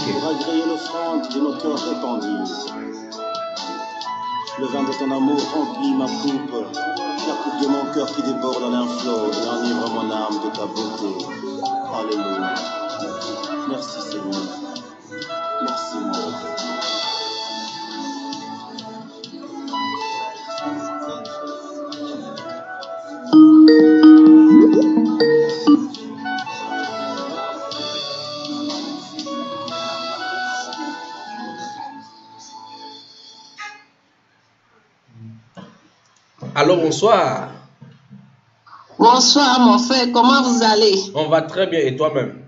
Pour agréer l'offrande de nos cœurs répandus. Le vin de ton amour remplit ma coupe, la coupe de mon cœur qui déborde en un flot et enivre mon âme de ta beauté. Alléluia. Merci Seigneur. Merci mon Dieu. Allô, bonsoir. Bonsoir mon frère, comment vous allez? On va très bien et toi-même?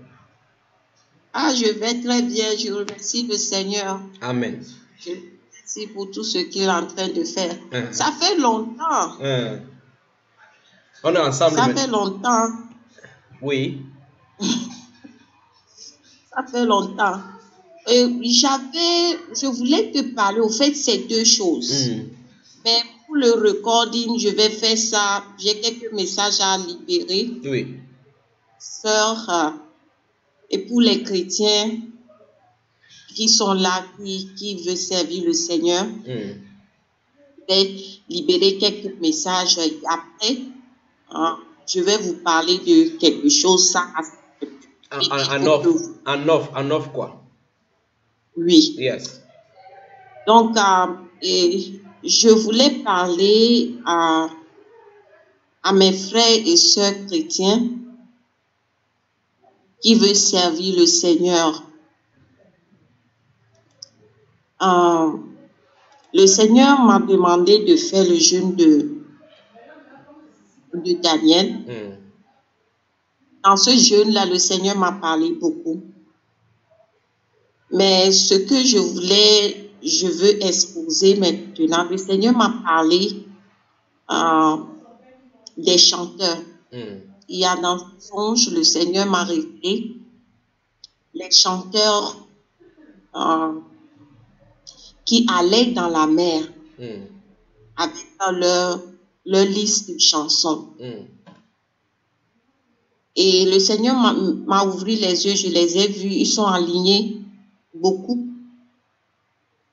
Ah, je vais très bien, je remercie le Seigneur. Amen. Je remercie pour tout ce qu'il est en train de faire. Ça fait longtemps. On est ensemble. Ça fait longtemps. Oui. Ça fait longtemps. Je voulais te parler, au fait, c'est deux choses. Mais pour le recording, je vais faire ça. J'ai quelques messages à libérer. Oui. Sœur, et pour les chrétiens qui sont là, qui veulent servir le Seigneur, je vais libérer quelques messages. Après, je vais vous parler de quelque chose. Ça, en off quoi? Oui. Yes. Donc, je voulais parler à mes frères et sœurs chrétiens qui veulent servir le Seigneur. Le Seigneur m'a demandé de faire le jeûne de Daniel. Dans ce jeûne-là, le Seigneur m'a parlé beaucoup. Mais ce que je veux exposer maintenant, le Seigneur m'a parlé des chanteurs. Il y a dans le songe, le Seigneur m'a révélé les chanteurs qui allaient dans la mer avec leur liste de chansons. Et le Seigneur m'a ouvert les yeux, je les ai vus, ils sont alignés beaucoup.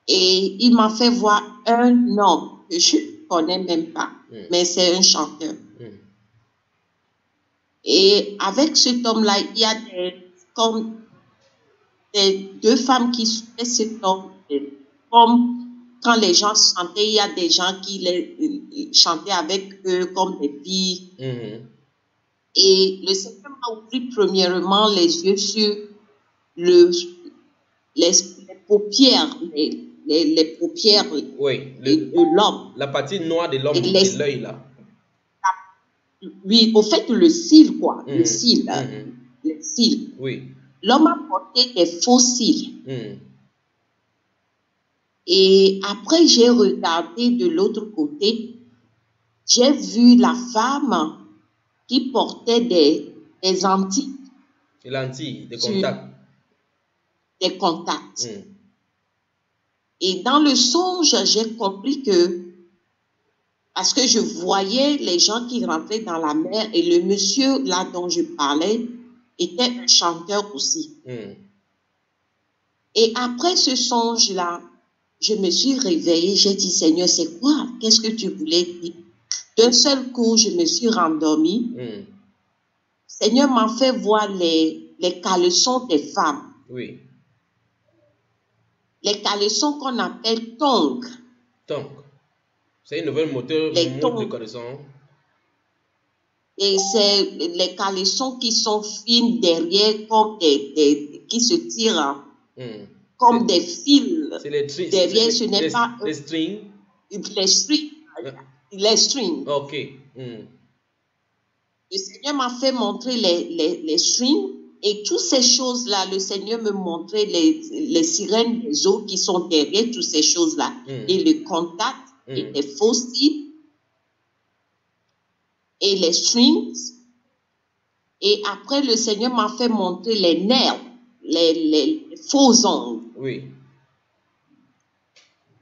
Et il m'a fait voir un homme que je ne connais même pas, mais c'est un chanteur. Et avec cet homme-là, il y a des deux femmes qui suivaient cet homme. Comme quand les gens chantaient, il y a des gens qui les chantaient avec eux comme des filles. Et le Seigneur m'a ouvert premièrement les yeux sur les paupières, les paupières de l'homme. La partie noire de l'homme, de l'œil là. Oui, au fait, le cil, quoi. Le cil. Le cil. Oui. L'homme a porté des faux cils. Et après, j'ai regardé de l'autre côté. J'ai vu la femme qui portait des lentilles. Des lentilles, des contacts. Des contacts. Et dans le songe, j'ai compris que, parce que je voyais les gens qui rentraient dans la mer et le monsieur là dont je parlais était un chanteur aussi. Et après ce songe-là, je me suis réveillée, j'ai dit, Seigneur, c'est quoi? Qu'est-ce que tu voulais dire? D'un seul coup, je me suis rendormie. Seigneur m'a fait voir les caleçons des femmes. Oui. Les caleçons qu'on appelle tongs. Tongs. C'est une nouvelle mode de caleçon. Et c'est les caleçons qui sont fines derrière, comme qui se tirent comme des fils. Derrière, ce n'est pas... Les strings. Les strings. Les strings. Ok. Le Seigneur m'a fait montrer les strings. Et toutes ces choses-là, le Seigneur me montrait les sirènes des eaux qui sont derrière toutes ces choses-là. Et le contact, et les fossiles, et les strings. Et après, le Seigneur m'a fait montrer les nerfs, les faux ongles. Oui.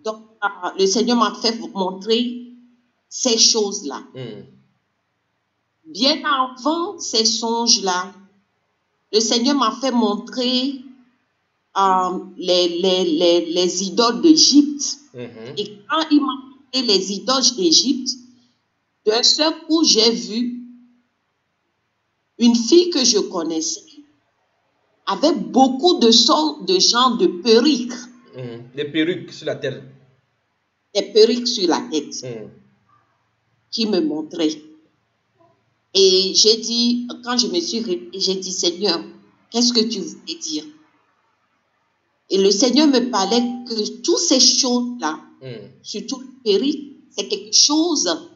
Donc, le Seigneur m'a fait montrer ces choses-là. Bien avant ces songes-là, le Seigneur m'a fait montrer les idoles d'Égypte. Et quand il m'a montré les idoles d'Égypte, d'un seul coup, j'ai vu une fille que je connaissais avec beaucoup de sortes de gens de perruques. Des perruques sur la tête. Des perruques sur la tête. Qui me montraient. Et j'ai dit, quand je me suis réveillée, j'ai dit, Seigneur, qu'est-ce que tu voulais dire? Et le Seigneur me parlait que toutes ces choses-là, surtout le perruque, c'est quelque chose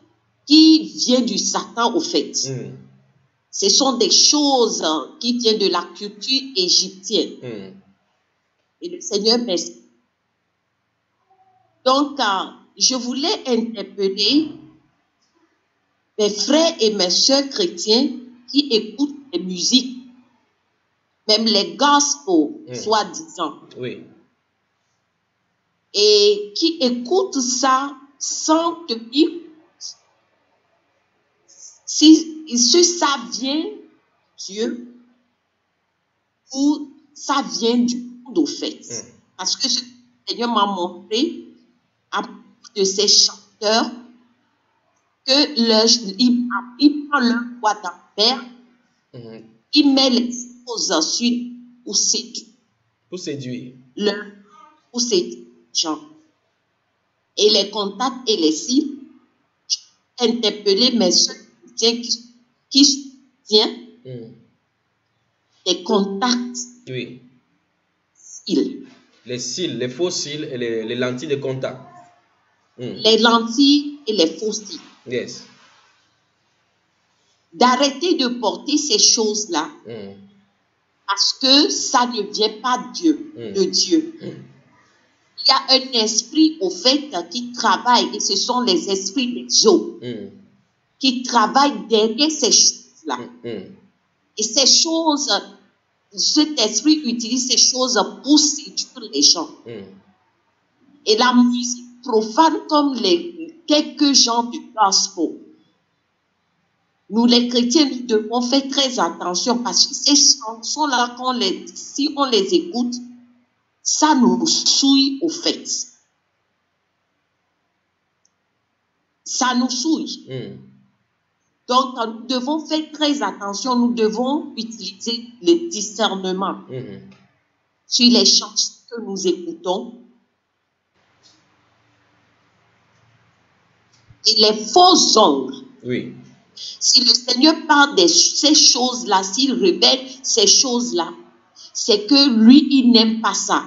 qui vient du Satan au fait. Ce sont des choses qui viennent de la culture égyptienne. Et le Seigneur m'explique. Donc, je voulais interpeller mes frères et mes sœurs chrétiens qui écoutent les musiques, même les gospels, soi-disant. Oui. Et qui écoutent ça sans te dire si ça vient de Dieu ou ça vient du monde au fait. Parce que le Seigneur m'a montré à propos de ces chanteurs que il prend leur voix d'enfer, il met les choses sur pour séduire. Pour séduire. Pour séduire les gens. Et les contacts et les signes, interpeller mes soeurs qui viennent des contacts. Oui. Cils. Les cils, les faux cils et les lentilles de contact. Les lentilles et les faux cils. Yes. D'arrêter de porter ces choses-là parce que ça ne vient pas de Dieu. Il y a un esprit au fait qui travaille et ce sont les esprits des eaux qui travaillent derrière ces choses-là. Et ces choses, cet esprit utilise ces choses pour séduire les gens. Et la musique profane comme quelques genres de gospel. Nous les chrétiens, nous devons faire très attention parce que ces chansons-là, si on les écoute, ça nous souille au fait. Ça nous souille. Donc, nous devons faire très attention. Nous devons utiliser le discernement sur les chansons que nous écoutons. Et les faux ongles. Oui. Si le Seigneur parle de ces choses-là, s'il révèle ces choses-là, c'est que lui, il n'aime pas ça.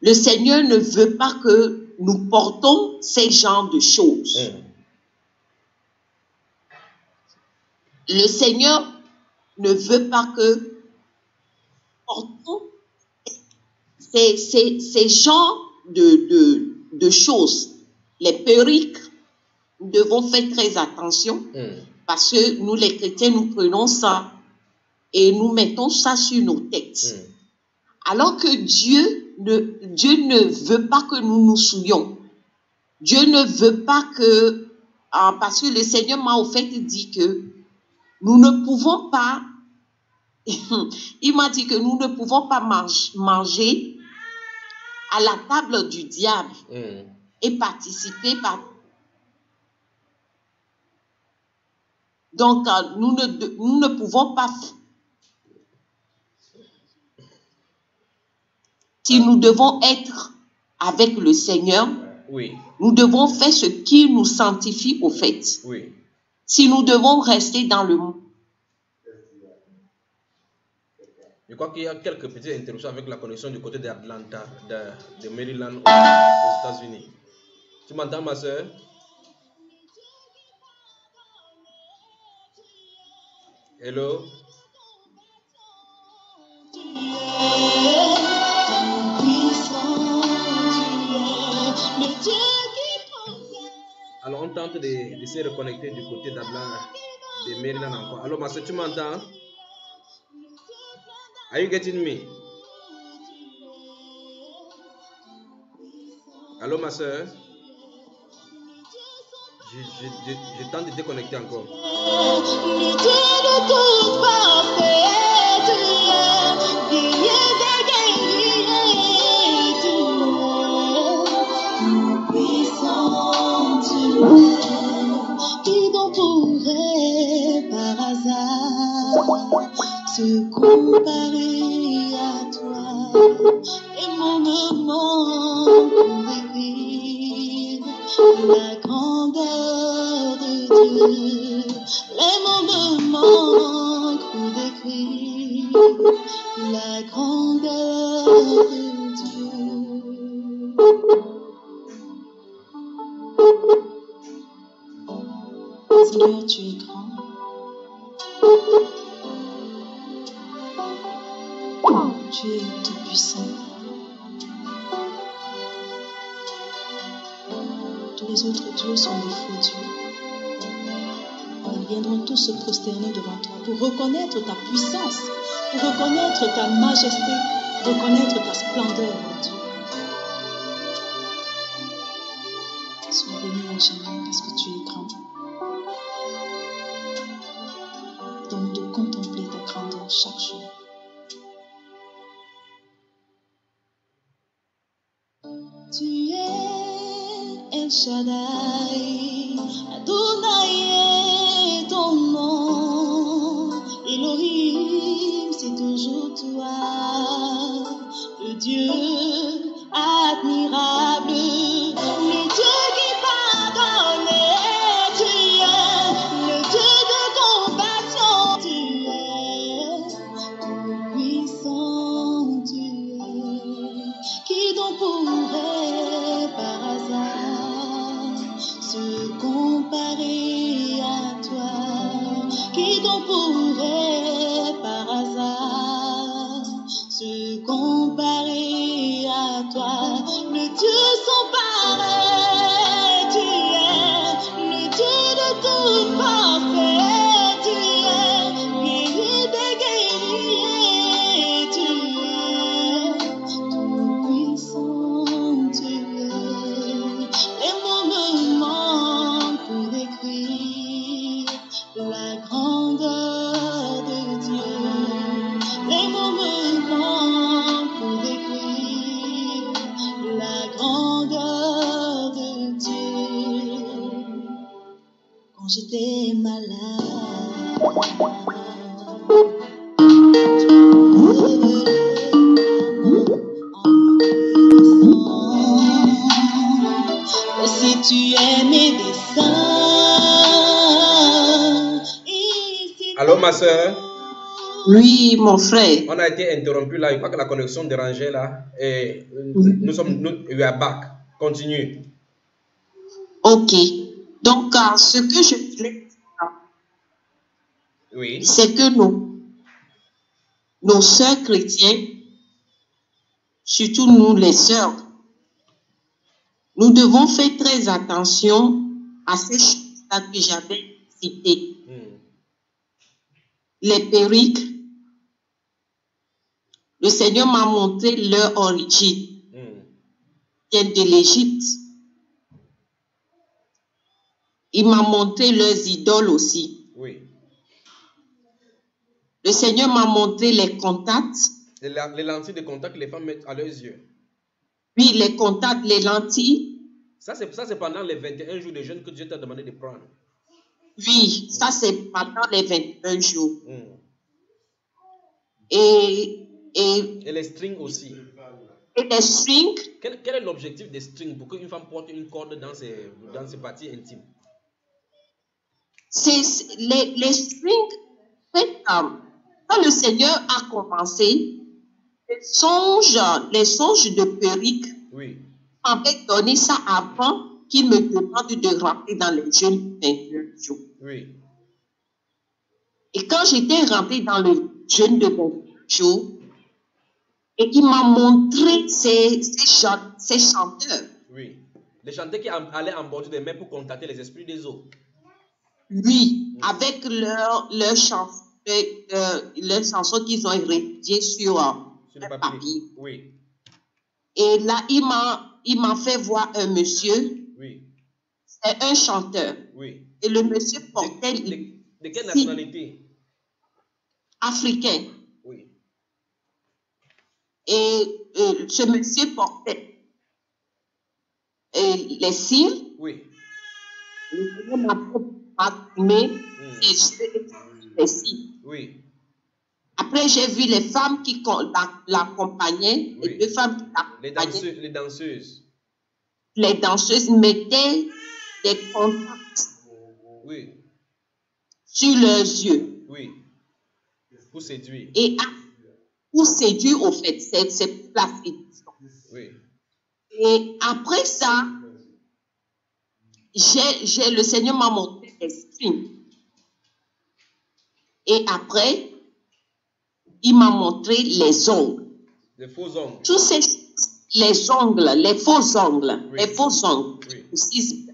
Le Seigneur ne veut pas que nous portons ces genres de choses. Le Seigneur ne veut pas que nous portons ces genres de choses. Les perruques, nous devons faire très attention parce que nous, les chrétiens, nous prenons ça et nous mettons ça sur nos têtes. Alors que Dieu ne veut pas que nous nous souillons. Dieu ne veut pas que... parce que le Seigneur m'a au fait dit que nous ne pouvons pas... il m'a dit que nous ne pouvons pas manger à la table du diable et participer par... Donc, nous ne pouvons pas... Si nous devons être avec le Seigneur, nous devons faire ce qui nous sanctifie au fait. Si nous devons rester dans le monde. Je crois qu'il y a quelques petites interruptions avec la connexion du côté d'Atlanta, de Maryland, aux États-Unis. Tu m'entends, ma soeur? Hello? Alors, on tente de se reconnecter du côté d'Atlanta, de Maryland encore. Alors, ma soeur, tu m'entends? Are you getting me? Allô, ma soeur? Je tente de déconnecter encore. Le Dieu de tout parfait, tu es guerrier des guerriers, tu es tout puissant, tu es. Qui donc pourrait par hasard se comparer à toi? Les mots me manquent pour décrire la grandeur de Dieu. Les mots me manquent pour décrire la grandeur de Dieu. Seigneur, tu es grand. Tu es tout puissant. Tous les autres dieux sont des faux dieux. Nous viendrons tous se prosterner devant toi pour reconnaître ta puissance, pour reconnaître ta majesté, reconnaître ta splendeur, mon Dieu. Sois béni à jamais parce que tu es grand. Donne-nous de contempler ta grandeur chaque jour. Tu es El Shaddai, Adonai est ton nom. Elohim, c'est toujours toi, le Dieu admirable, le Dieu qui pardonne. Tu es le Dieu de compassion, tu es tout puissant, tu es. Qui donc pourrait par hasard se comparer à toi? Qui donc pourrait par hasard se comparer à toi? Le Dieu sans pareil, tu es le Dieu de toute parfait, tu es guerrier des guerriers, tu es tout puissant, tu es. Les mots me manquent pour décrire la grandeur de Dieu. Les mots me manquent pour décrire la grandeur de Dieu. Quand j'étais malade, si tu es médecin. Allô, ma soeur? Oui, mon frère. On a été interrompu là. Je crois que la connexion dérangeait là. Et we are back. Continue. Ok. Donc, ce que je voulais dire, oui, c'est que nos sœurs chrétiennes, surtout nous les sœurs, nous devons faire très attention à ces choses-là que j'avais citées. Les perruques, le Seigneur m'a montré leur origine. Viennent de l'Égypte. Il m'a montré leurs idoles aussi. Oui. Le Seigneur m'a montré les contacts. Les lentilles de contact que les femmes mettent à leurs yeux. Oui, les contacts, les lentilles. Ça, c'est pendant les 21 jours de jeûne que Dieu t'a demandé de prendre. Oui, ça c'est pendant les 21 jours. Et les strings aussi. Et les strings. Quel est l'objectif des strings pour qu'une femme porte une corde dans ses parties intimes? C'est les strings. Quand le Seigneur a commencé, les songes de perruque, oui, avait donné ça avant qu'il me demande de rentrer dans les jeûnes 21 jours. Oui. Et quand j'étais rentrée dans le jeûne de 21 jours, et il m'a montré ces chanteurs. Oui. Les chanteurs qui allaient en bord des mers pour contacter les esprits des eaux. Oui, avec leurs chansons qu'ils ont rédigées sur le papier. Oui. Et là, il m'a il m'a fait voir un monsieur. Oui. C'est un chanteur. Oui. Et le monsieur portait... De quelle nationalité? Africain. Oui. Et ce monsieur portait les cils. Oui. Le Seigneur m'a filmé les cils. Oui. Après, j'ai vu les femmes qui l'accompagnaient, Oui. les deux femmes qui l'accompagnaient. Les danseuses. Les danseuses mettaient des contacts oui. sur leurs yeux. Oui. Pour séduire. Et pour séduire, au fait, c'est pour la séduction. Oui. Et après ça, le Seigneur m'a montré des signes. Et après, il m'a montré les ongles. Les faux ongles. Tous ces les ongles, les faux ongles, oui. les faux ongles, oui.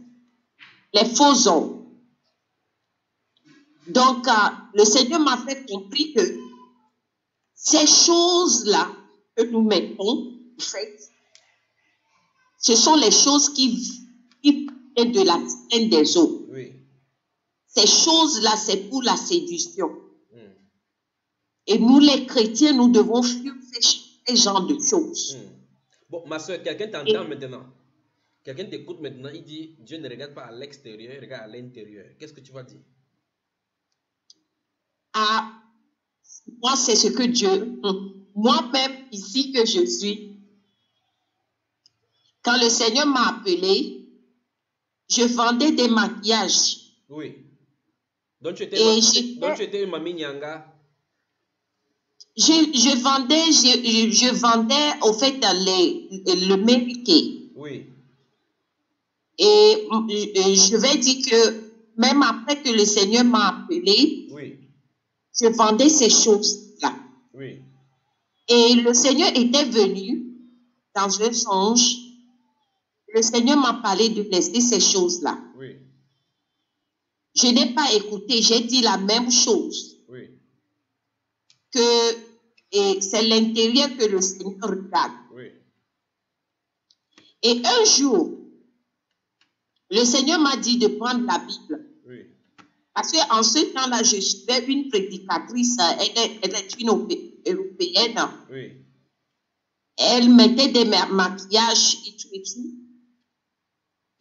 Les faux ongles. Donc, le Seigneur m'a fait comprendre que ces choses-là que nous mettons, en fait, ce sont les choses qui viennent de la scène des eaux. Oui. Ces choses-là, c'est pour la séduction. Et nous, les chrétiens, nous devons fuir ces genres de choses. Bon, ma soeur, quelqu'un t'entend maintenant. Quelqu'un t'écoute maintenant, il dit, Dieu ne regarde pas à l'extérieur, il regarde à l'intérieur. Qu'est-ce que tu vas dire? Moi, c'est ce que Dieu... Moi-même, ici que je suis, quand le Seigneur m'a appelé, je vendais des maquillages. Oui. Donc tu étais une mamie Nyanga. Je vendais au fait le make-up. Oui. Et je vais dire que même après que le Seigneur m'a appelé, oui. Je vendais ces choses-là. Oui. Et le Seigneur était venu dans un songe. Le Seigneur m'a parlé de laisser ces choses-là. Oui. Je n'ai pas écouté, j'ai dit la même chose. Oui. Et c'est l'intérieur que le Seigneur regarde. Oui. Et un jour, le Seigneur m'a dit de prendre la Bible. Oui. Parce qu'en ce temps-là, je suivais une prédicatrice, elle est une européenne. Oui. Elle mettait des maquillages et tout et tout.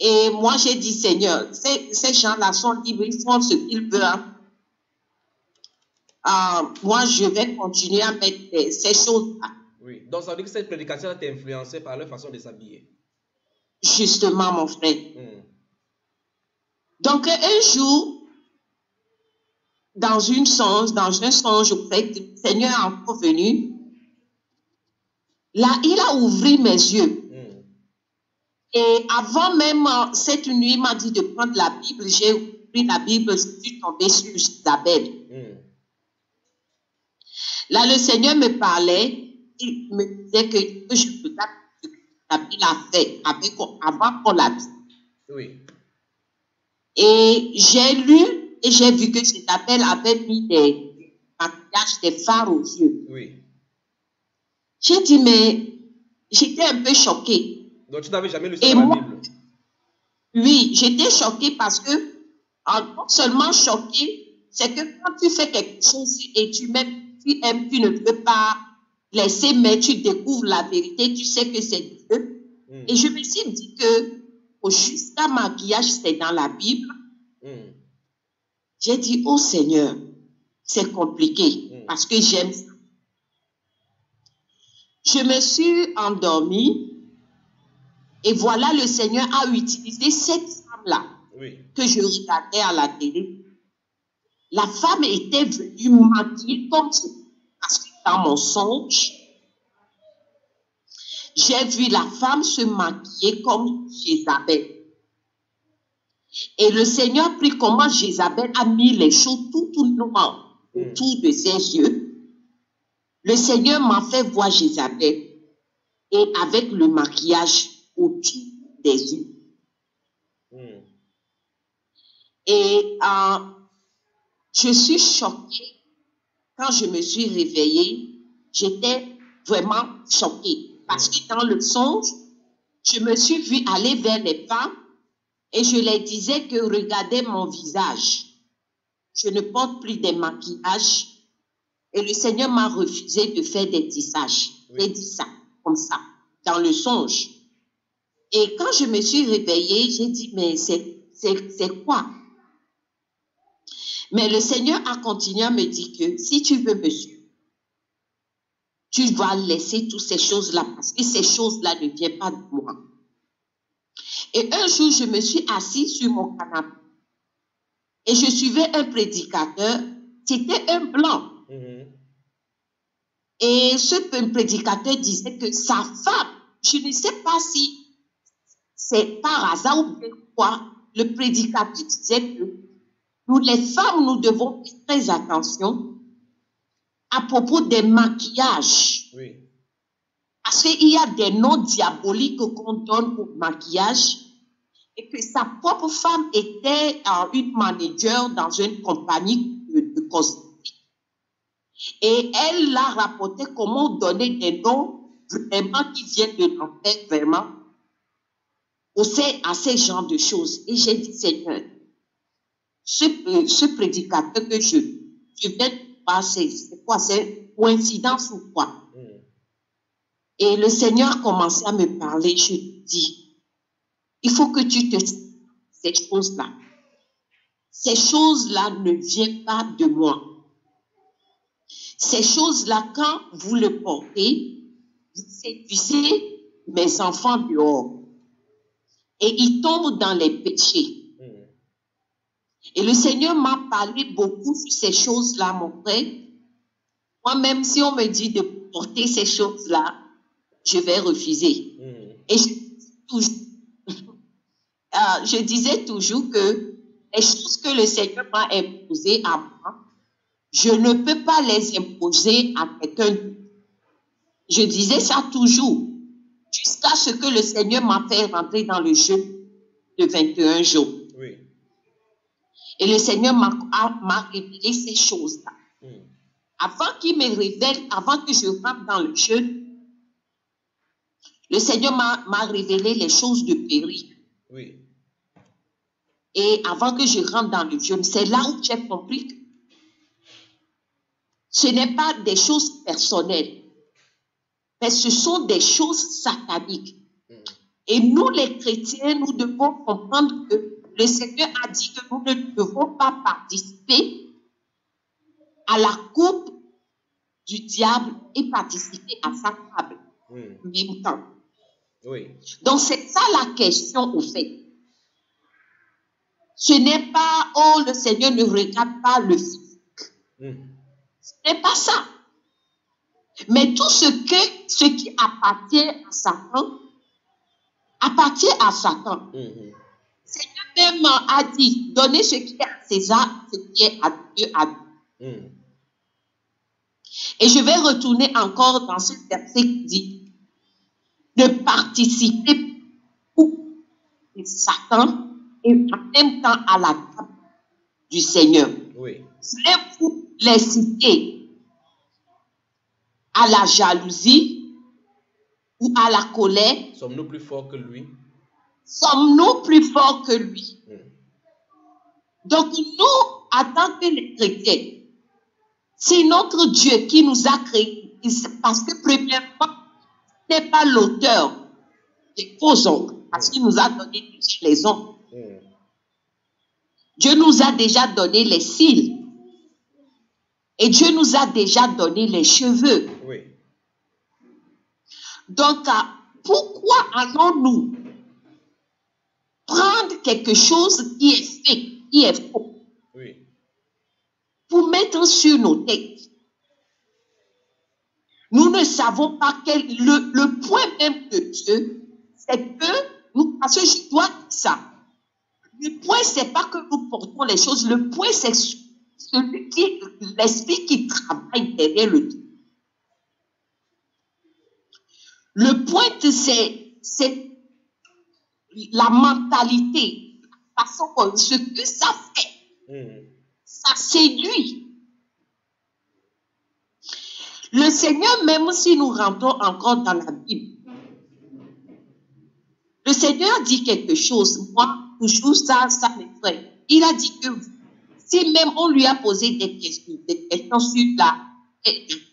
Et moi, j'ai dit, Seigneur, ces gens-là sont libres, ils font ce qu'ils veulent. Moi, je vais continuer à mettre ces choses-là. Oui. Donc, ça veut dire que cette prédication t'a influencé par leur façon de s'habiller. Justement, mon frère. Donc, un jour, dans un songe, le Seigneur est encore venu. Là, il a ouvert mes yeux. Et avant même cette nuit, il m'a dit de prendre la Bible. J'ai pris la Bible, je suis tombée sur Isabelle. Là, le Seigneur me parlait. Il me disait que je regarde ce que Isabelle a fait avant qu'on la dise. Oui. Et j'ai lu et j'ai vu que Isabelle avait mis des maquillages, des fards aux yeux. Oui. J'ai dit, mais j'étais un peu choquée. Donc, tu n'avais jamais lu ça dans la Bible? Oui, j'étais choquée parce que, non seulement choquée, c'est que quand tu fais quelque chose et tu aimes, tu ne peux pas laisser, mais tu découvres la vérité, tu sais que c'est Dieu. Et je me suis dit que, jusqu'à maquillage, c'est dans la Bible. J'ai dit, oh Seigneur, c'est compliqué parce que j'aime ça. Je me suis endormie. Et voilà, le Seigneur a utilisé cette femme-là que je regardais à la télé. La femme était venue maquiller comme ça. Parce que dans mon songe, j'ai vu la femme se maquiller comme Jézabel. Et le Seigneur prit comment Jézabel a mis les choses tout noires autour de ses yeux. Le Seigneur m'a fait voir Jézabel et avec le maquillage autour des yeux. Et je suis choquée. Quand je me suis réveillée, j'étais vraiment choquée. Parce que dans le songe, je me suis vue aller vers les femmes et je leur disais que regardez mon visage. Je ne porte plus de maquillage et le Seigneur m'a refusé de faire des tissages. Oui. J'ai dit ça, comme ça, dans le songe. Et quand je me suis réveillée, j'ai dit, mais c'est quoi? Mais le Seigneur a continué à me dire que si tu veux me suivre, tu vas laisser toutes ces choses-là parce que ces choses-là ne viennent pas de moi. Et un jour, je me suis assise sur mon canapé et je suivais un prédicateur. C'était un blanc. Et ce prédicateur disait que sa femme, je ne sais pas si c'est par hasard ou bien quoi, le prédicateur disait que nous, les femmes, nous devons faire très attention à propos des maquillages. Oui. Parce qu'il y a des noms diaboliques qu'on donne au maquillage et que sa propre femme était une manager dans une compagnie de cosmétiques. Et elle l'a rapporté comment donner des noms vraiment qui viennent de l'enfer, vraiment, à ces genres de choses. Et j'ai dit, Seigneur, ce prédicateur que je viens de passer, c'est quoi? C'est coïncidence ou quoi? Et le Seigneur commençait à me parler. Je lui dis, il faut que tu te ces choses-là. Ces choses-là ne viennent pas de moi. Ces choses-là, quand vous le portez, vous séduisez mes enfants dehors. Et ils tombent dans les péchés. Et le Seigneur m'a parlé beaucoup sur ces choses-là, mon frère. Moi-même, si on me dit de porter ces choses-là, je vais refuser. Et je disais toujours que les choses que le Seigneur m'a imposées à moi, je ne peux pas les imposer à quelqu'un. Je disais ça toujours, jusqu'à ce que le Seigneur m'a fait rentrer dans le jeûne de 21 jours. Oui. Et le Seigneur m'a révélé ces choses-là. Avant qu'il me révèle, avant que je rentre dans le jeûne, le Seigneur m'a révélé les choses de péri. Oui. Et avant que je rentre dans le jeûne, c'est là où j'ai compris que ce n'est pas des choses personnelles, mais ce sont des choses sataniques. Et nous, les chrétiens, nous devons comprendre que le Seigneur a dit que nous ne devons pas participer à la coupe du diable et participer à sa table en même temps. Oui. Donc, c'est ça la question au fait. Ce n'est pas, oh, le Seigneur ne regarde pas le physique. Ce n'est pas ça. Mais tout ce qui appartient à Satan, appartient à Satan. Seigneur même a dit, donnez ce qui est à César, ce qui est à Dieu, à Dieu. Et je vais retourner encore dans ce verset qui dit, de participer pour Satan et en même temps à la table du Seigneur. Oui. Voulez-vous les citer à la jalousie ou à la colère? Sommes-nous plus forts que lui? Sommes-nous plus forts que lui? Donc nous, en tant que les chrétiens, c'est notre Dieu qui nous a créés. Parce que premièrement, ce n'est pas l'auteur des faux ongles, parce qu'il nous a donné les ongles. Dieu nous a déjà donné les cils. Et Dieu nous a déjà donné les cheveux. Oui. Donc, pourquoi allons-nous prendre quelque chose qui est fake, qui est faux, pour mettre sur nos têtes? Nous ne savons pas le point même de Dieu, c'est que nous, parce que je dois dire ça, le point, c'est pas que nous portons les choses, le point, c'est l'esprit qui travaille derrière le Dieu. Le point, c'est la mentalité, la façon, ce que ça fait. Ça séduit. Le Seigneur, même si nous rentrons encore dans la Bible, Le Seigneur dit quelque chose. Moi, toujours ça m'effraie. Il a dit que si même on lui a posé des questions sur la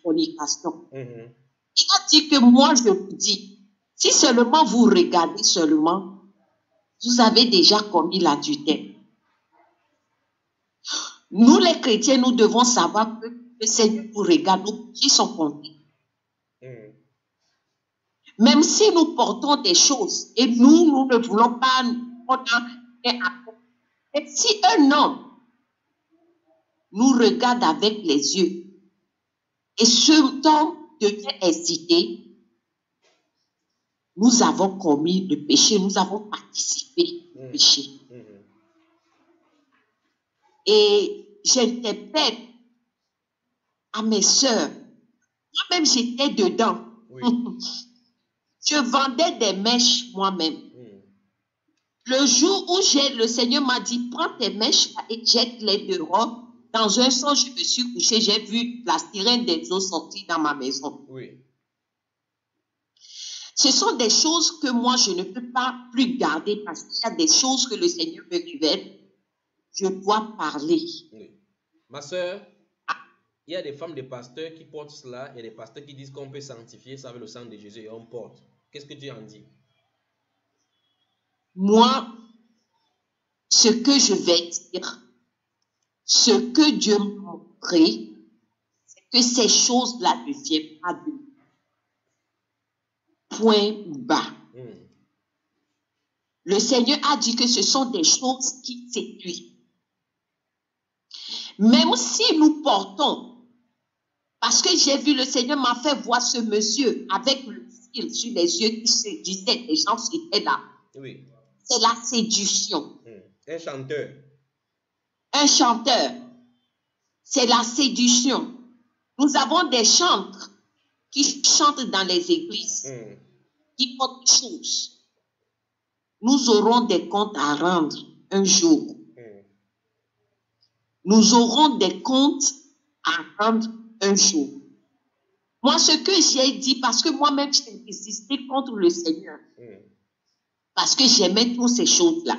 fornication, il a dit que moi, je vous dis, si seulement vous regardez seulement, vous avez déjà commis l'adultère. Nous, les chrétiens, nous devons savoir que le Seigneur nous regarde, nos péchés sont comptés. Même si nous portons des choses et nous ne voulons pas, et si un homme nous regarde avec les yeux et ce temps devient excité, nous avons commis le péché, nous avons participé au péché. Et j'interpelle à mes sœurs, moi-même j'étais dedans. Oui. Je vendais des mèches moi-même. Le jour où le Seigneur m'a dit, prends tes mèches et jette-les dehors. Dans un sens, je me suis couché, j'ai vu la sirène des eaux sortir dans ma maison. Oui. Ce sont des choses que moi, je ne peux pas plus garder parce qu'il y a des choses que le Seigneur me révèle. Je dois parler. Oui. Ma soeur, il y a des femmes de pasteurs qui portent cela et des pasteurs qui disent qu'on peut sanctifier ça avec le sang de Jésus et on porte. Qu'est-ce que tu en dis? Moi, ce que je vais dire, ce que Dieu m'a montré, c'est que ces choses-là ne viennent pas de lui. Point bas. Le Seigneur a dit que ce sont des choses qui séduisent. Même si nous portons, parce que j'ai vu, le Seigneur m'a fait voir ce monsieur avec le fil sur les yeux qui séduisait, les gens étaient là. Oui. C'est la séduction. Un chanteur. Un chanteur. C'est la séduction. Nous avons des chantres qui chantent dans les églises, qui portent des choses. Nous aurons des comptes à rendre un jour. Nous aurons des comptes à rendre un jour. Moi, ce que j'ai dit, parce que moi-même, j'ai résisté contre le Seigneur. Parce que j'aimais toutes ces choses-là.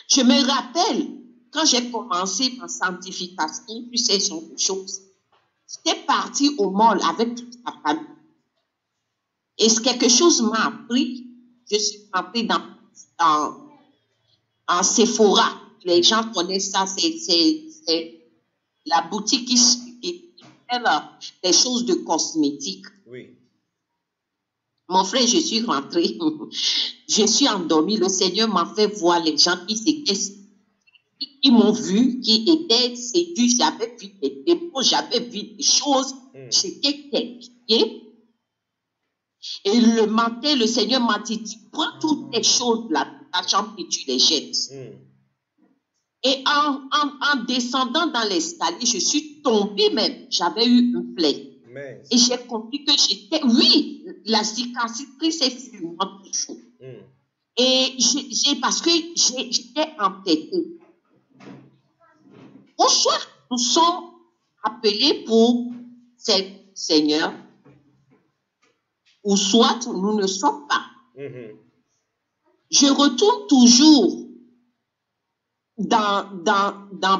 Je me rappelle, quand j'ai commencé ma sanctification, puis ces choses, j'étais partie au mall avec toute ma famille. Et quelque chose m'a appris. Je suis entrée en Sephora. Les gens connaissent ça, c'est la boutique qui fait des choses de cosmétiques. Oui. Mon frère, je suis rentrée. Je suis endormie. Le Seigneur m'a fait voir les gens qui m'ont vu, qui étaient séduits. J'avais vu des démons, j'avais vu des choses. J'étais terrifiée. Et le matin, le Seigneur m'a dit, tu prends toutes les choses là de ta chambre et tu les jettes. Et en descendant dans l'escalier, je suis tombée même. J'avais eu une plaie. Et j'ai compris que j'étais, oui, la cicatrice est sur moi toujours. Et parce que j'étais entêtée. Au soir, nous sommes appelés pour ces seigneurs, ou soit nous ne sommes pas. Je retourne toujours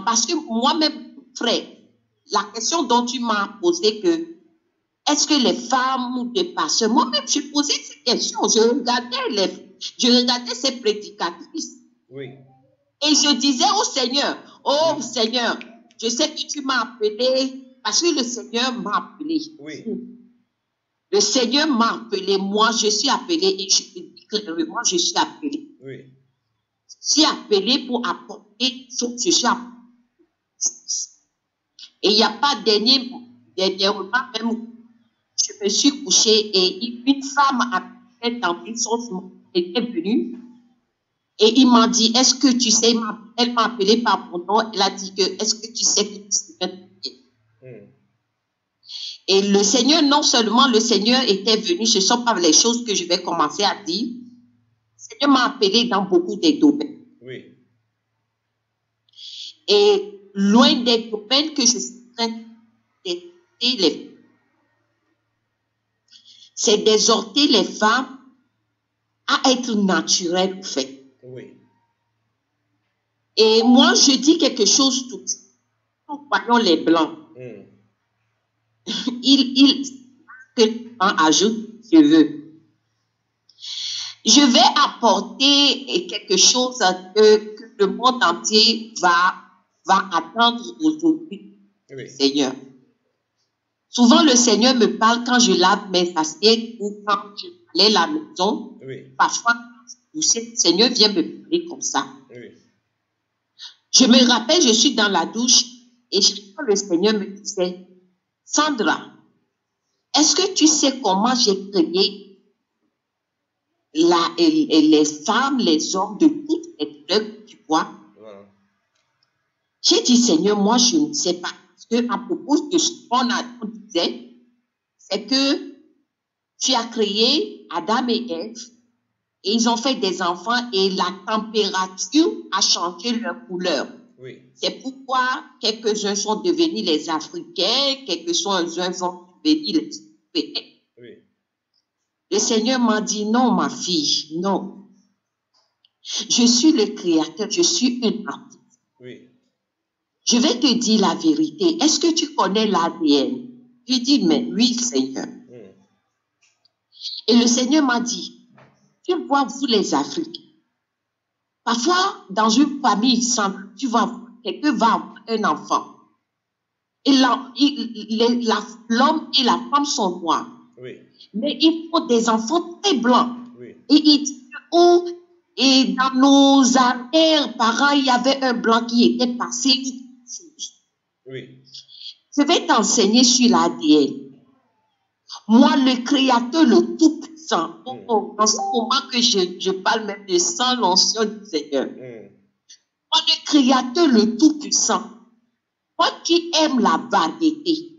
parce que moi-même, frère, la question dont tu m'as posé que est-ce que les femmes ou des pasteurs, moi-même, je posais ces questions. Je regardais ces prédicatrices. Oui. Et je disais au Seigneur, oh Seigneur, je sais que tu m'as appelé, parce que le Seigneur m'a appelé. Oui. Le Seigneur m'a appelé, moi je suis appelé, et je te dis clairement, je suis appelé. Oui. Je suis appelé pour apporter ce que je suis appelé. Et il n'y a pas dernièrement, même, je me suis couchée et une femme était venue et il m'a dit, est-ce que tu sais, elle m'a appelé par mon nom, elle a dit que, est-ce que tu sais que tu sais. Et le Seigneur, non seulement le Seigneur était venu, ce ne sont pas les choses que je vais commencer à dire, le Seigneur m'a appelé dans beaucoup de domaines. Oui. Et loin des domaines que je suis en train c'est d'exhorter les femmes à être naturel, en fait. Oui. Et moi, je dis quelque chose tout de suite. Nous voyons les Blancs. Que les Blancs ajoutent cheveux. Je vais apporter quelque chose que le monde entier va attendre aujourd'hui, Oui. Seigneur. Souvent, le Seigneur me parle quand je lave mes assiettes ou quand je balaie la maison. Oui. Parfois, le Seigneur vient me parler comme ça. Oui. Je me rappelle, je suis dans la douche et quand le Seigneur me disait, Sandra, est-ce que tu sais comment j'ai créé les femmes, les hommes de toutes les couleurs, tu vois? Voilà. J'ai dit, Seigneur, moi, je ne sais pas. Parce que à propos de ce qu'on disait, c'est que tu as créé Adam et Ève et ils ont fait des enfants et la température a changé leur couleur. Oui. C'est pourquoi quelques-uns sont devenus les Africains, quelques-uns sont devenus les Européens. Oui. Le Seigneur m'a dit, non, ma fille, non. Je suis le créateur, je suis un artiste. Oui. Je vais te dire la vérité. Est-ce que tu connais l'ADN? Je dis, mais oui, Seigneur. Et le Seigneur m'a dit, tu vois, vous les Africains, parfois, dans une famille, tu vois, quelqu'un va avoir un enfant. Et l'homme et la femme sont noirs. Oui. Mais il faut des enfants très blancs. Oui. Et il dit, oh, et dans nos arrière-parents, il y avait un blanc qui était passé. Oui. Je vais t'enseigner sur l'ADN. Moi, le Créateur, le Tout-Puissant, en ce moment que je parle même de sans l'onction du Seigneur. Moi, le Créateur, le Tout-Puissant, moi qui aime la variété,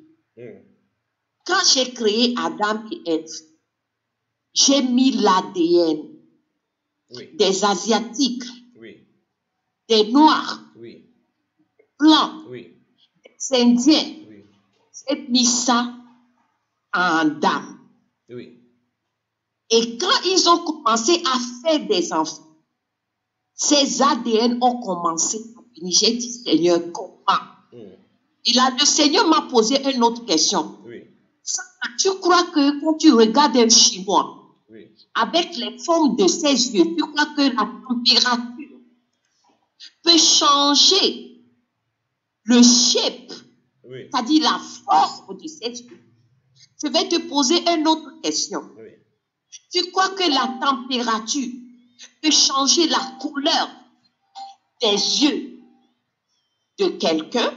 quand j'ai créé Adam et Ève, j'ai mis l'ADN des Asiatiques, des Noirs, des Blancs, des Indiens. J'ai mis ça en dame. Et quand ils ont commencé à faire des enfants, ces ADN ont commencé à venir. J'ai dit, Seigneur, comment? Et là, le Seigneur m'a posé une autre question. Tu crois que quand tu regardes un Chinois, avec les formes de ses yeux, tu crois que la température peut changer le shape, c'est-à-dire la forme de ses yeux? Je vais te poser une autre question. Tu crois que la température peut changer la couleur des yeux de quelqu'un?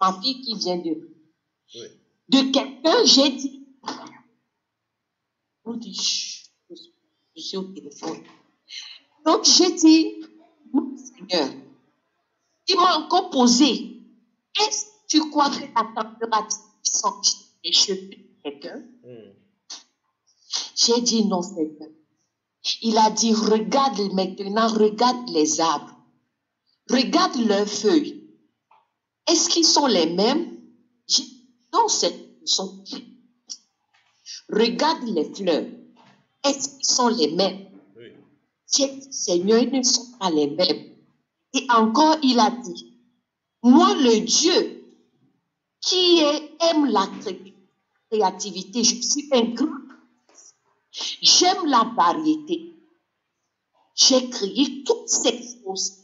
Ma fille qui vient de quelqu'un, j'ai dit, je suis au téléphone. Donc j'ai dit, non, Seigneur, il m'a encore posé, est-ce que tu crois que la température change les cheveux de quelqu'un? J'ai dit non, Seigneur. Il a dit, regarde maintenant, regarde les arbres. Regarde leurs feuilles. Est-ce qu'ils sont les mêmes? J'ai dit, non, ils sont. Regarde les fleurs. Est-ce qu'ils sont les mêmes? J'ai dit, Seigneur, ils ne sont pas les mêmes. Et encore, il a dit, moi, le Dieu qui aime la créativité, je suis un grand. J'aime la variété. J'ai créé toutes ces choses.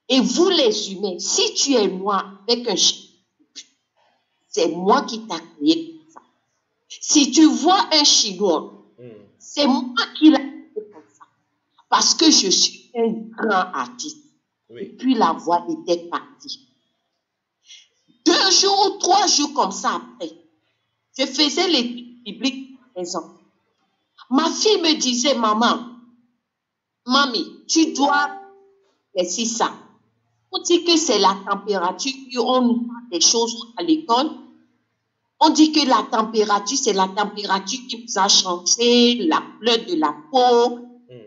Et vous, les humains, si tu es moi avec un chien, c'est moi qui t'ai créé comme ça. Si tu vois un Chinois, c'est moi qui l'ai créé comme ça. Parce que je suis un grand artiste. Et puis la voix était partie. 2 jours ou 3 jours comme ça après, je faisais l'étude biblique à mes enfants. Ma fille me disait, maman, mamie, tu dois laisser ça. On dit que c'est la température, on nous parle des choses à l'école. On dit que la température, c'est la température qui nous a changé, la couleur de la peau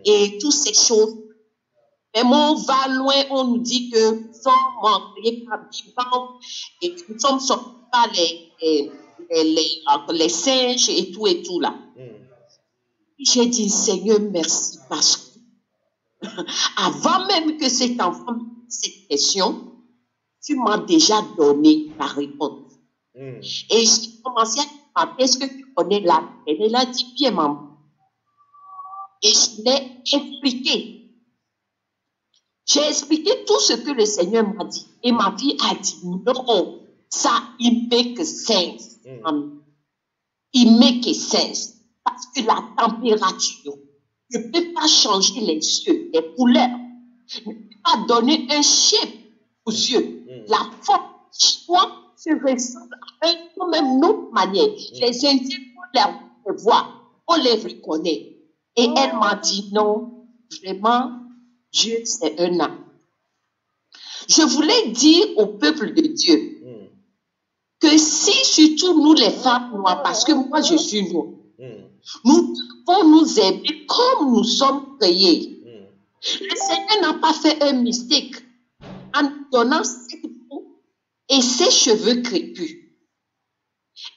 et toutes ces choses. Mais moi, on va loin, on nous dit que nous sommes créés par vivants et que nous sommes sortis par les singes et tout là. J'ai dit, Seigneur, merci parce que avant même que cet enfant me pose cette question, tu m'as déjà donné la réponse. Et j'ai commencé à lui demander, est-ce que tu connais la Bible? Elle a dit, bien, maman. Et je l'ai expliqué. J'ai expliqué tout ce que le Seigneur m'a dit. Et ma fille a dit, non, ça, it make sense. It make sense. Parce que la température ne peut pas changer les yeux, les couleurs. Ne peut pas donner un shape aux yeux. La forme soit se ressemble à eux comme une autre manière. Les Indiens, on les voit, on les reconnaît. Et elle m'a dit, non, vraiment, Dieu, c'est un âme. Je voulais dire au peuple de Dieu que si, surtout nous les femmes noires, parce que moi je suis noire, nous devons nous aimer comme nous sommes créés. Le Seigneur n'a pas fait un mistake en nous donnant cette peau et ses cheveux crépus.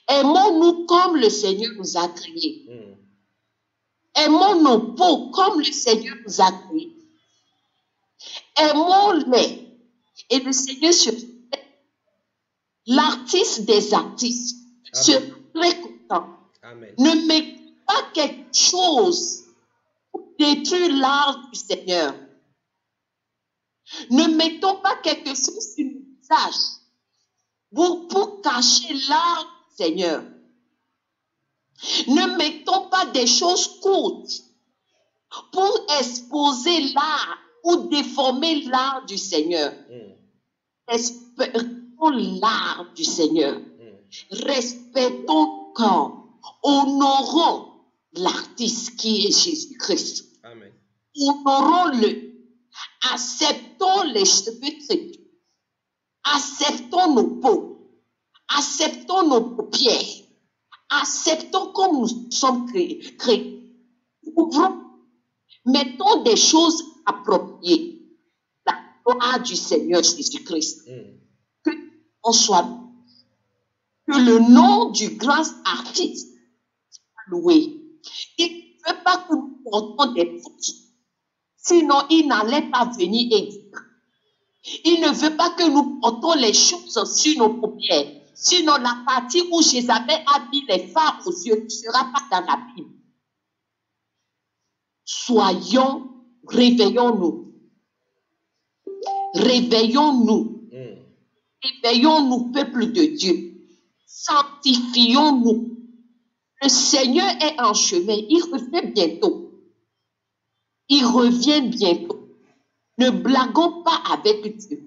Aimons-nous comme le Seigneur nous a créés. Aimons nos peaux comme le Seigneur nous a créés. Aimons-les. Et le Seigneur l'artiste des artistes sera très content. Amen. Ne mettez pas quelque chose pour détruire l'art du Seigneur. Ne mettons pas quelque chose sur le visage pour cacher l'art du Seigneur. Ne mettons pas des choses courtes pour exposer l'art ou déformer l'art du Seigneur. Respectons l'art du Seigneur. Respectons quand honorons l'artiste qui est Jésus-Christ. Amen. Honorons-le. Acceptons les cheveux crépus. Acceptons nos peaux. Acceptons nos paupières. Acceptons comme nous sommes créés. Ouvrons. Mettons des choses appropriées. La gloire du Seigneur Jésus-Christ. Que on soit, que le nom du grand artiste soit loué. Il ne veut pas que nous portons des fautes. Sinon, il n'allait pas venir et dire. Il ne veut pas que nous portons les choses sur nos paupières. Sinon, la partie où Jézabel a mis les phares aux yeux ne sera pas dans la Bible. Réveillons-nous. Réveillons-nous. Réveillons-nous, peuple de Dieu. Sanctifions-nous. Le Seigneur est en chemin. Il revient bientôt. Il revient bientôt. Ne blaguons pas avec Dieu.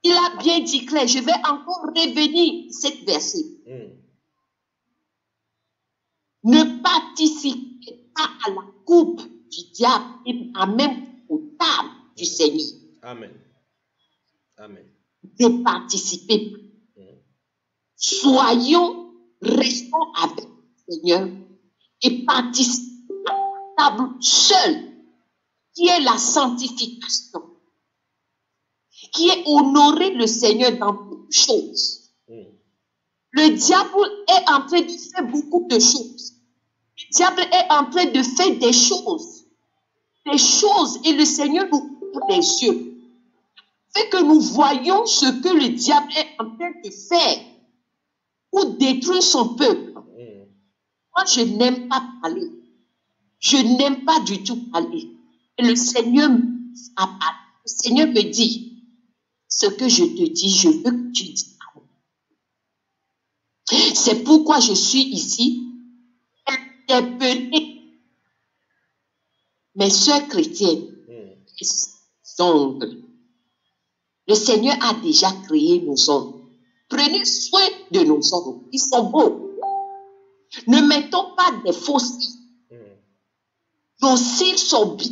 Il a bien dit clair, je vais encore revenir cette verset. Ne participez pas à la coupe du diable et même aux tables du Seigneur. Amen. Amen. Ne participez pas. Restons avec le Seigneur et participons à la table seule, qui est la sanctification, qui est honorer le Seigneur dans toutes choses. Le diable est en train de faire beaucoup de choses. Le diable est en train de faire des choses, et le Seigneur nous ouvre les yeux, fait que nous voyons ce que le diable est en train de faire pour détruire son peuple. Moi, je n'aime pas parler. Je n'aime pas du tout parler. Et le Seigneur me dit, ce que je te dis, je veux que tu dises. C'est pourquoi je suis ici, interpeller mes sœurs chrétiennes, les ongles. Le Seigneur a déjà créé nos ongles. Prenez soin de nos ongles. Ils sont beaux. Ne mettons pas des faux cils. Nos cils sont bien.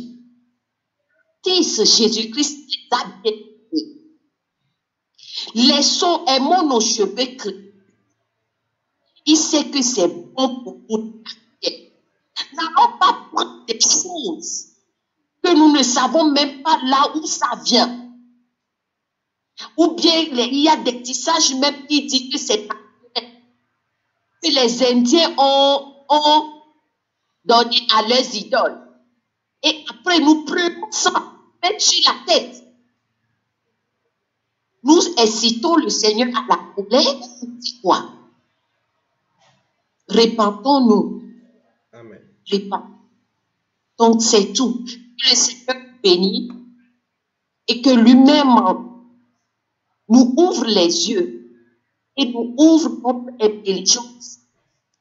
Jésus-Christ les a bien fait. Laissons, aimons nos cheveux crépus. Il sait que c'est bon pour nous. N'allons pas prendre des choses que nous ne savons même pas là où ça vient. Ou bien il y a des tissages même qui disent que c'est que les Indiens ont donner à leurs idoles. Et après, nous prenons ça, mettre sur la tête. Nous incitons le Seigneur à la colère. C'est quoi? Repentons-nous. Amen. Repentons. Donc, c'est tout. Que le Seigneur nous bénisse et que lui-même nous ouvre les yeux et nous ouvre notre intelligence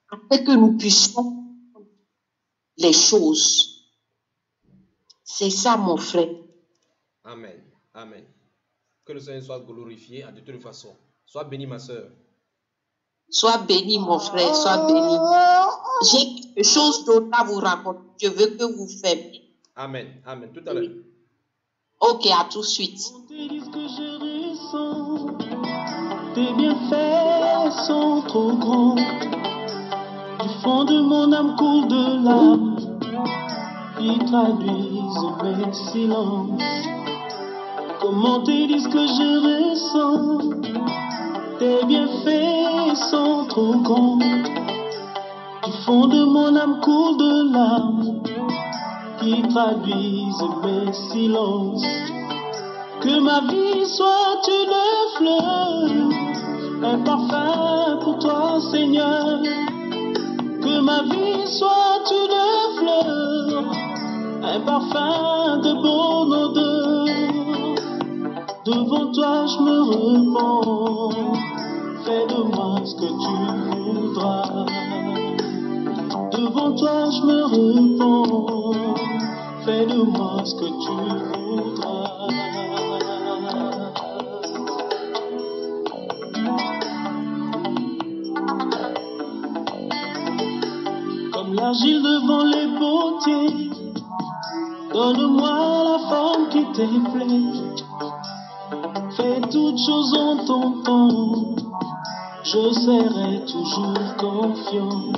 afin que nous puissions les choses. C'est ça, mon frère. Amen. Amen. Que le Seigneur soit glorifié de toute façon. Sois béni, ma soeur. Sois béni, mon frère, sois béni. J'ai quelque chose d'autre à vous raconter. Je veux que vous fermiez. Amen. Amen. Tout à l'heure. Ok, à tout de suite. Tes bienfaits sont trop grands. Du fond de mon âme coule de larmes qui traduisent mes silences. Comment te dire ce que je ressens? Tes bienfaits sont trop grands. Du fond de mon âme coule de larmes qui traduisent mes silences. Que ma vie soit une fleur, un parfum pour toi, Seigneur. Que ma vie soit une fleur, un parfum de bonne odeur. Devant toi je me repens, fais de moi ce que tu voudras. Devant toi je me repens, fais de moi ce que tu voudras. Comme l'argile devant les potiers, donne-moi la forme qui te plaît. Fais toutes choses en ton temps, je serai toujours confiant.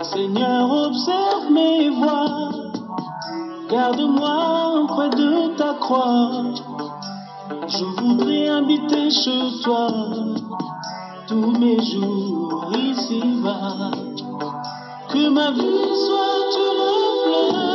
Seigneur, observe mes voies, garde-moi près de ta croix. Je voudrais habiter chez toi tous mes jours ici-bas. Que ma vie soit une fleur,